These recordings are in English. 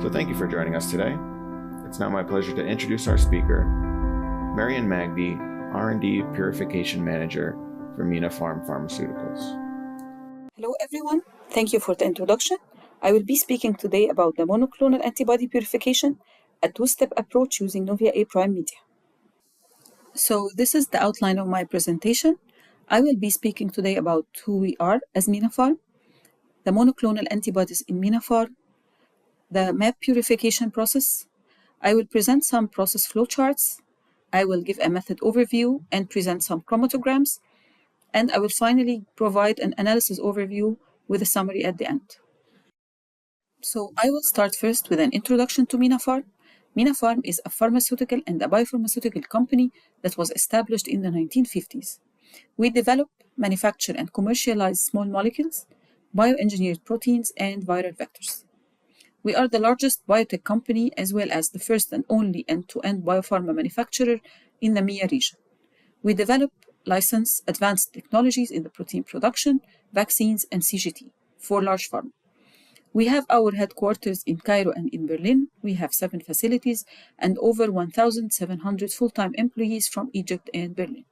So thank you for joining us today. It's now my pleasure to introduce our speaker, Marian Magby, R&D Purification Manager for MENA Pharm Pharmaceuticals. Hello everyone, thank you for the introduction. I will be speaking today about the monoclonal antibody purification, a two-step approach using Novia A Prime Media. So this is the outline of my presentation. I will be speaking today about who we are as MENA Pharm, the monoclonal antibodies in MENA Pharm, the MAP purification process. I will present some process flowcharts. I will give a method overview and present some chromatograms. And I will finally provide an analysis overview with a summary at the end. So I will start first with an introduction to MENA Pharm. MENA Pharm is a pharmaceutical and a biopharmaceutical company that was established in the 1950s. We develop, manufacture, and commercialize small molecules, bioengineered proteins, and viral vectors. We are the largest biotech company as well as the first and only end-to-end biopharma manufacturer in the MEA region. We develop, license advanced technologies in the protein production, vaccines, and CGT for large pharma. We have our headquarters in Cairo and in Berlin. We have 7 facilities and over 1,700 full-time employees from Egypt and Berlin.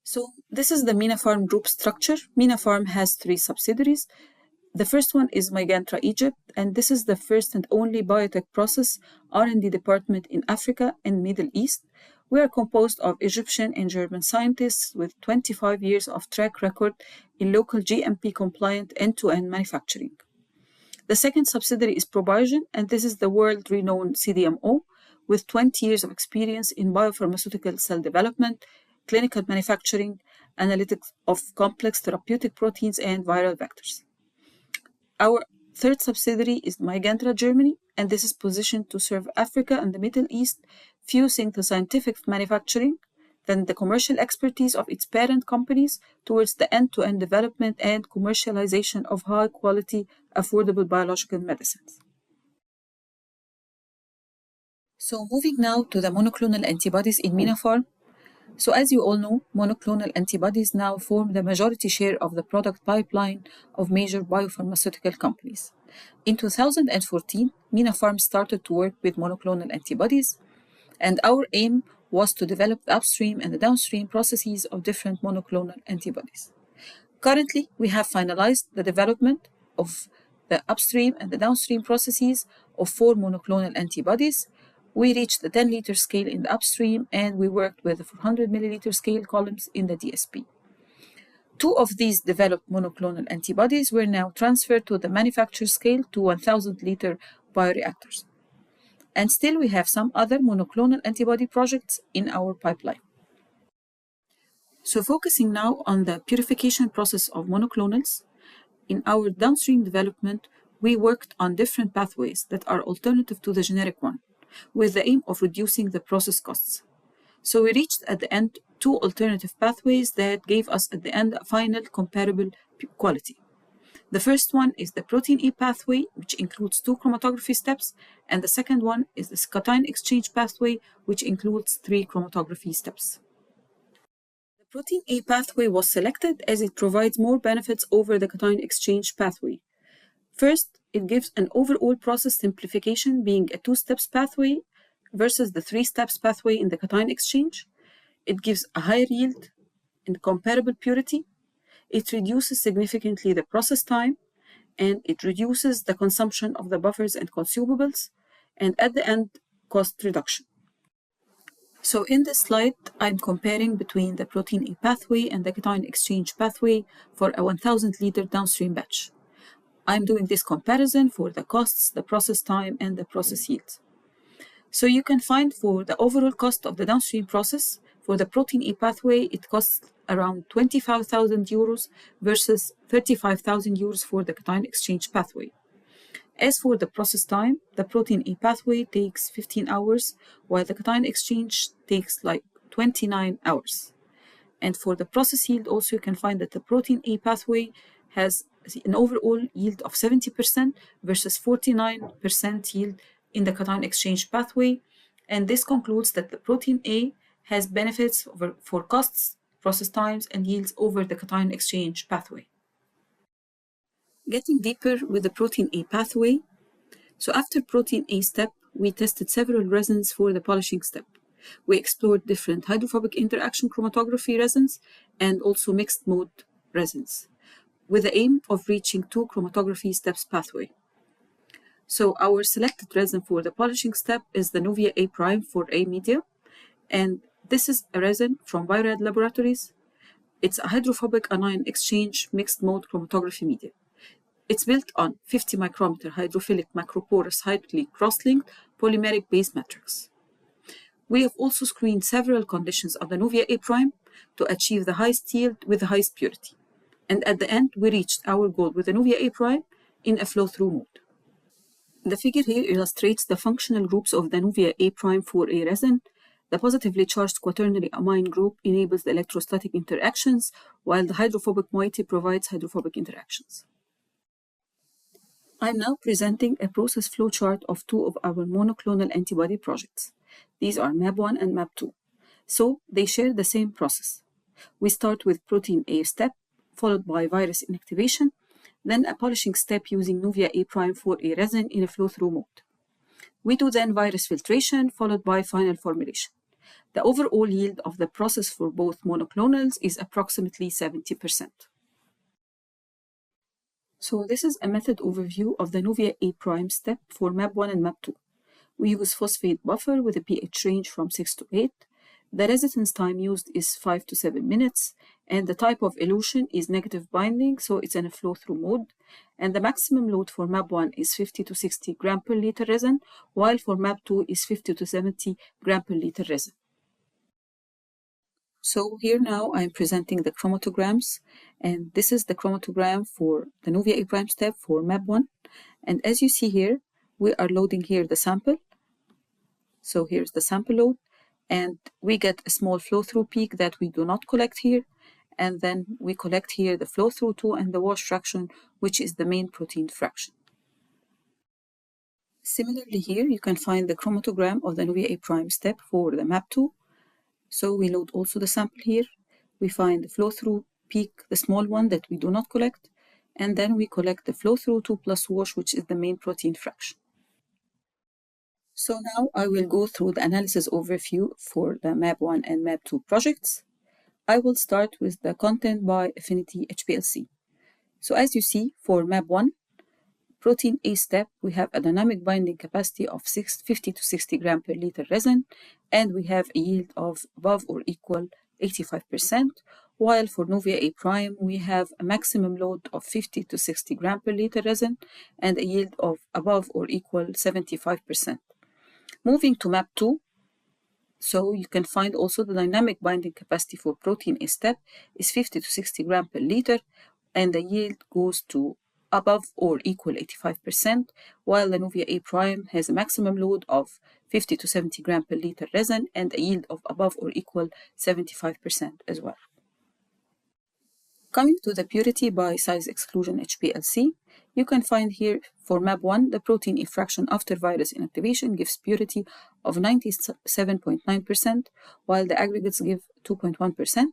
So this is the MENA Pharm group structure. MENA Pharm has 3 subsidiaries. The first one is Mygantra Egypt, and this is the first and only biotech process R&D department in Africa and Middle East. We are composed of Egyptian and German scientists with 25 years of track record in local GMP-compliant end-to-end manufacturing. The second subsidiary is ProBiogen, and this is the world-renowned CDMO with 20 years of experience in biopharmaceutical cell development, clinical manufacturing, analytics of complex therapeutic proteins, and viral vectors. Our third subsidiary is Mygantra Germany, and this is positioned to serve Africa and the Middle East, fusing the scientific manufacturing, then the commercial expertise of its parent companies towards the end-to-end development and commercialization of high-quality, affordable biological medicines. So moving now to the monoclonal antibodies in MENA Pharm. So as you all know, monoclonal antibodies now form the majority share of the product pipeline of major biopharmaceutical companies. In 2014, MENA Pharm started to work with monoclonal antibodies, and our aim was to develop the upstream and the downstream processes of different monoclonal antibodies. Currently, we have finalized the development of the upstream and the downstream processes of 4 monoclonal antibodies. We reached the 10-liter scale in the upstream, and we worked with the 400-milliliter scale columns in the DSP. 2 of these developed monoclonal antibodies were now transferred to the manufacture scale to 1,000-liter bioreactors. And still we have some other monoclonal antibody projects in our pipeline. So focusing now on the purification process of monoclonals, in our downstream development, we worked on different pathways that are alternative to the generic one, with the aim of reducing the process costs. So we reached at the end 2 alternative pathways that gave us at the end a final comparable quality. The first one is the protein E pathway, which includes 2 chromatography steps, and the second one is the cation exchange pathway, which includes 3 chromatography steps. The protein E pathway was selected as it provides more benefits over the cation exchange pathway. First, it gives an overall process simplification, being a 2-steps pathway versus the 3-steps pathway in the cation exchange. It gives a higher yield and comparable purity. It reduces significantly the process time, and it reduces the consumption of the buffers and consumables, and at the end, cost reduction. So in this slide, I'm comparing between the protein E pathway and the cation exchange pathway for a 1,000-liter downstream batch. I'm doing this comparison for the costs, the process time, and the process yield. So you can find for the overall cost of the downstream process, for the protein E pathway, it costs around 25,000 euros versus 35,000 euros for the cation exchange pathway. As for the process time, the protein E pathway takes 15 hours, while the cation exchange takes like 29 hours. And for the process yield also, you can find that the protein E pathway has an overall yield of 70% versus 49% yield in the cation exchange pathway. And this concludes that the protein A has benefits for costs, process times, and yields over the cation exchange pathway. Getting deeper with the protein A pathway, So after protein A step, we tested several resins for the polishing step. We explored different hydrophobic interaction chromatography resins and also mixed mode resins, with the aim of reaching 2 chromatography steps pathway. So our selected resin for the polishing step is the Novia A Prime for A media, and this is a resin from Biorad Laboratories. It's a hydrophobic anion exchange mixed mode chromatography media. It's built on 50 micrometer hydrophilic macroporous highly cross-linked polymeric base matrix. We have also screened several conditions of the Novia A Prime to achieve the highest yield with the highest purity. And at the end, we reached our goal with the Novia A Prime in a flow-through mode. The figure here illustrates the functional groups of the Novia A Prime 4A resin. The positively charged quaternary amine group enables the electrostatic interactions, while the hydrophobic moiety provides hydrophobic interactions. I'm now presenting a process flowchart of 2 of our monoclonal antibody projects. These are MAB1 and MAB2. So they share the same process. We start with protein A step, followed by virus inactivation, then a polishing step using Novia A Prime 4A resin in a flow-through mode. We do then virus filtration, followed by final formulation. The overall yield of the process for both monoclonals is approximately 70%. So this is a method overview of the Novia A Prime step for MAB1 and MAB2. We use phosphate buffer with a pH range from 6 to 8. The residence time used is 5 to 7 minutes, and the type of elution is negative binding, so it's in a flow-through mode. And the maximum load for MAB1 is 50 to 60 gram per liter resin, while for MAB2 is 50 to 70 gram per liter resin. So here now I'm presenting the chromatograms, and this is the chromatogram for the Novia A Prime step for MAB1. And as you see here, we are loading here the sample. So here's the sample load, and we get a small flow-through peak that we do not collect here, and then we collect here the flow-through 2 and the wash fraction, which is the main protein fraction. Similarly here, you can find the chromatogram of the Novia A Prime step for the MAB2. So we load also the sample here. We find the flow-through peak, the small one that we do not collect, and then we collect the flow-through 2 plus wash, which is the main protein fraction. So now I will go through the analysis overview for the MAB1 and MAB2 projects. I will start with the content by affinity HPLC. So as you see, for MAB1, protein A step, we have a dynamic binding capacity of 50 to 60 gram per liter resin, and we have a yield of above or equal 85%, while for Novia A Prime, we have a maximum load of 50 to 60 gram per liter resin and a yield of above or equal 75%. Moving to MAB2, so you can find also the dynamic binding capacity for protein A step is 50 to 60 gram per liter, and the yield goes to above or equal 85%, while the Novia A Prime has a maximum load of 50 to 70 gram per liter resin and a yield of above or equal 75% as well. Coming to the purity by size exclusion HPLC, you can find here for MAB1, the protein A fraction after virus inactivation gives purity of 97.9%, while the aggregates give 2.1%.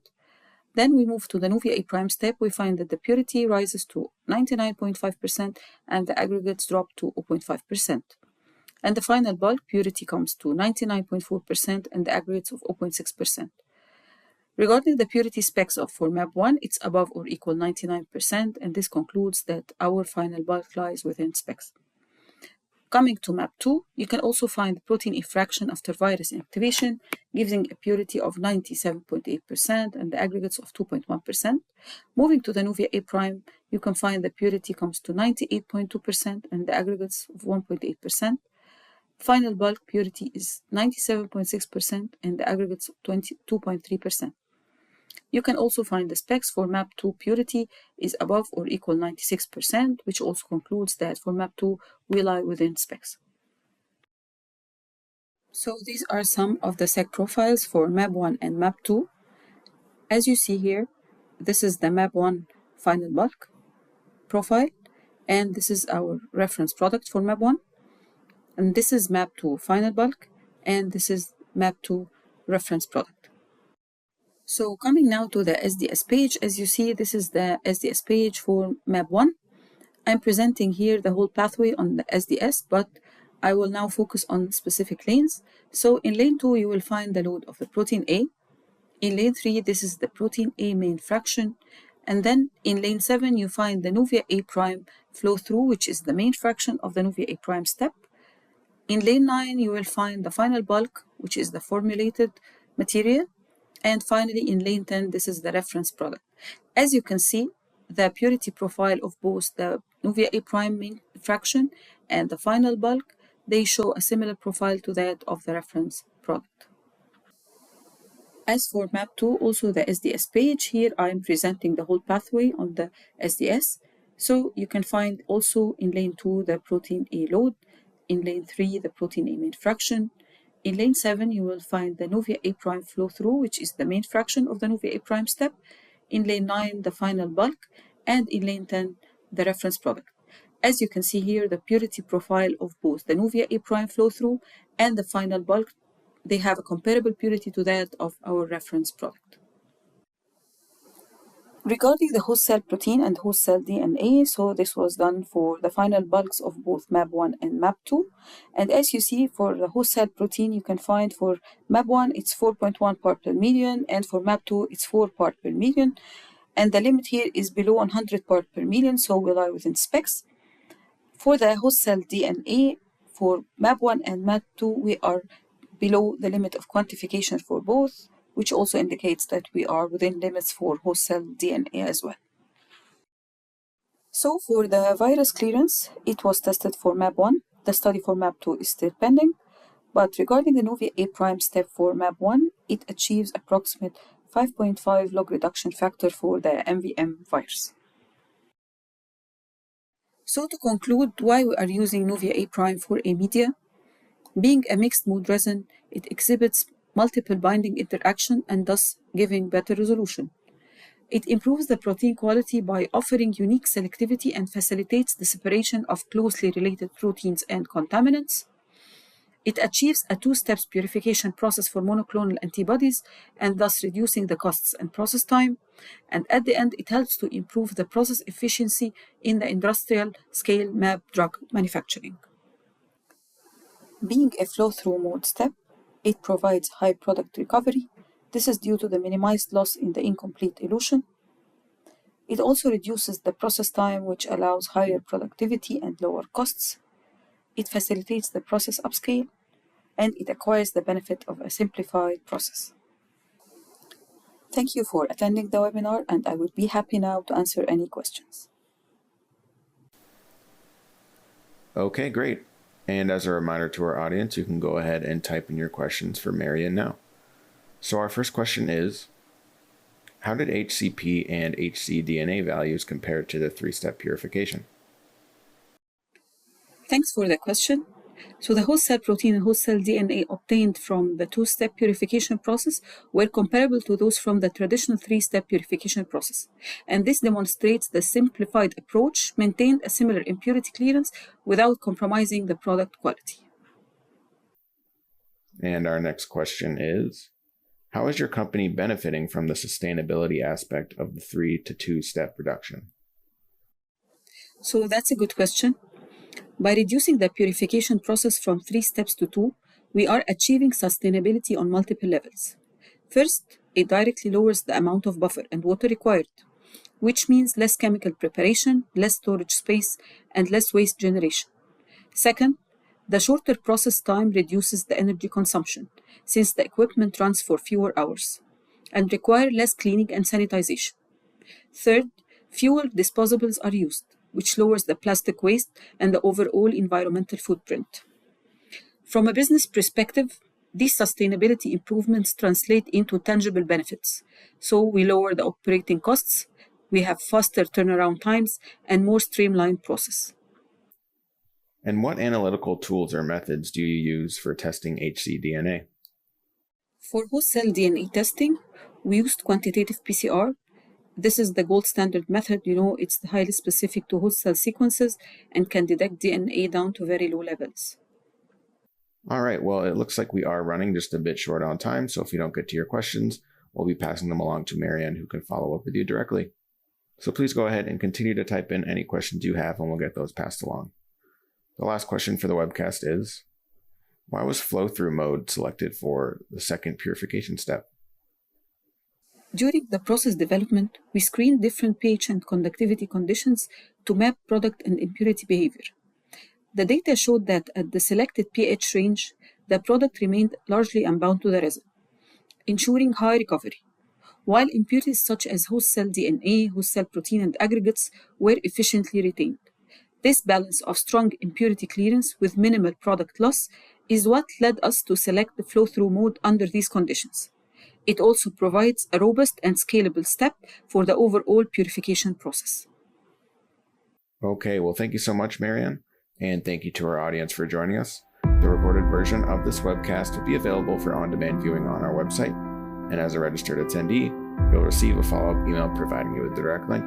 Then we move to the Novia A Prime step, we find that the purity rises to 99.5% and the aggregates drop to 0.5%. And the final bulk purity comes to 99.4% and the aggregates of 0.6%. Regarding the purity specs of for MAB1, it's above or equal 99%, and this concludes that our final bulk lies within specs. Coming to MAB2, you can also find the protein A fraction after virus inactivation, giving a purity of 97.8% and the aggregates of 2.1%. Moving to the Novia A Prime, you can find the purity comes to 98.2% and the aggregates of 1.8%. Final bulk purity is 97.6% and the aggregates of 22.3%. You can also find the specs for MAB2 purity is above or equal 96%, which also concludes that for MAB2 we lie within specs. So these are some of the SEC profiles for MAB1 and MAB2. As you see here, this is the MAB1 final bulk profile, and this is our reference product for MAB1. And this is MAB2 final bulk, and this is MAB2 reference product. So coming now to the SDS page, as you see, this is the SDS page for MAB1. I'm presenting here the whole pathway on the SDS, but I will now focus on specific lanes. So in lane 2, you will find the load of the protein A. In lane 3, this is the protein A main fraction. And then in lane 7, you find the Novia A prime flow through, which is the main fraction of the Novia A prime step. In lane 9, you will find the final bulk, which is the formulated material. And finally, in lane 10, this is the reference product. As you can see, the purity profile of both the Novia A prime main fraction and the final bulk, they show a similar profile to that of the reference product. As for map 2, also the SDS page, here I am presenting the whole pathway on the SDS. So you can find also in lane 2 the protein A load, in lane 3 the protein A main fraction. In lane 7 you will find the Novia A prime flow through, which is the main fraction of the Novia A prime step. In lane 9 the final bulk, and in lane 10 the reference product. As you can see here, the purity profile of both the Novia A prime flow through and the final bulk, they have a comparable purity to that of our reference product. Regarding the host cell protein and host cell DNA, so this was done for the final bulks of both MAB1 and MAB2. And as you see, for the host cell protein, you can find for MAB1, it's 4.1 part per million, and for MAB2, it's 4 part per million. And the limit here is below 100 part per million, so we lie within specs. For the host cell DNA, for MAB1 and MAB2, we are below the limit of quantification for both, which also indicates that we are within limits for host cell DNA as well. So for the virus clearance, it was tested for MAB1. The study for MAB2 is still pending, but regarding the Novia A prime step for MAB1, it achieves approximate 5.5 log reduction factor for the MVM virus. So to conclude, why we are using Novia A prime for A media? Being a mixed mode resin, it exhibits multiple binding interaction and thus giving better resolution. It improves the protein quality by offering unique selectivity and facilitates the separation of closely related proteins and contaminants. It achieves a two-step purification process for monoclonal antibodies and thus reducing the costs and process time. And at the end, it helps to improve the process efficiency in the industrial scale mAb drug manufacturing. Being a flow-through mode step, it provides high product recovery. This is due to the minimized loss in the incomplete elution. It also reduces the process time, which allows higher productivity and lower costs. It facilitates the process upscale, and it acquires the benefit of a simplified process. Thank you for attending the webinar, and I would be happy now to answer any questions. Okay, great. And as a reminder to our audience, you can go ahead and type in your questions for Marian now. So our first question is, how did HCP and HCDNA values compare to the three-step purification? Thanks for the question. So the host cell protein and host cell DNA obtained from the two-step purification process were comparable to those from the traditional three-step purification process. And this demonstrates the simplified approach maintained a similar impurity clearance without compromising the product quality. And our next question is, how is your company benefiting from the sustainability aspect of the 3 to 2 step reduction? So that's a good question. By reducing the purification process from 3 steps to 2, we are achieving sustainability on multiple levels. First, it directly lowers the amount of buffer and water required, which means less chemical preparation, less storage space, and less waste generation. Second, the shorter process time reduces the energy consumption, since the equipment runs for fewer hours, and require less cleaning and sanitization. Third, fewer disposables are used, which lowers the plastic waste and the overall environmental footprint. From a business perspective, these sustainability improvements translate into tangible benefits. So we lower the operating costs, we have faster turnaround times, and more streamlined process. And what analytical tools or methods do you use for testing HCDNA? For host cell DNA testing, we used quantitative PCR. This is the gold standard method. It's highly specific to host cell sequences and can detect DNA down to very low levels. All right, well, it looks like we are running just a bit short on time, so if you don't get to your questions, we'll be passing them along to Marian, who can follow up with you directly. So please go ahead and continue to type in any questions you have, and we'll get those passed along. The last question for the webcast is, why was flow-through mode selected for the second purification step? During the process development, we screened different pH and conductivity conditions to map product and impurity behavior. The data showed that at the selected pH range, the product remained largely unbound to the resin, ensuring high recovery, while impurities such as host cell DNA, host cell protein, and aggregates were efficiently retained. This balance of strong impurity clearance with minimal product loss is what led us to select the flow-through mode under these conditions. It also provides a robust and scalable step for the overall purification process. Okay, well, thank you so much, Marianne, and thank you to our audience for joining us. The recorded version of this webcast will be available for on-demand viewing on our website, and as a registered attendee, you'll receive a follow-up email providing you with the direct link.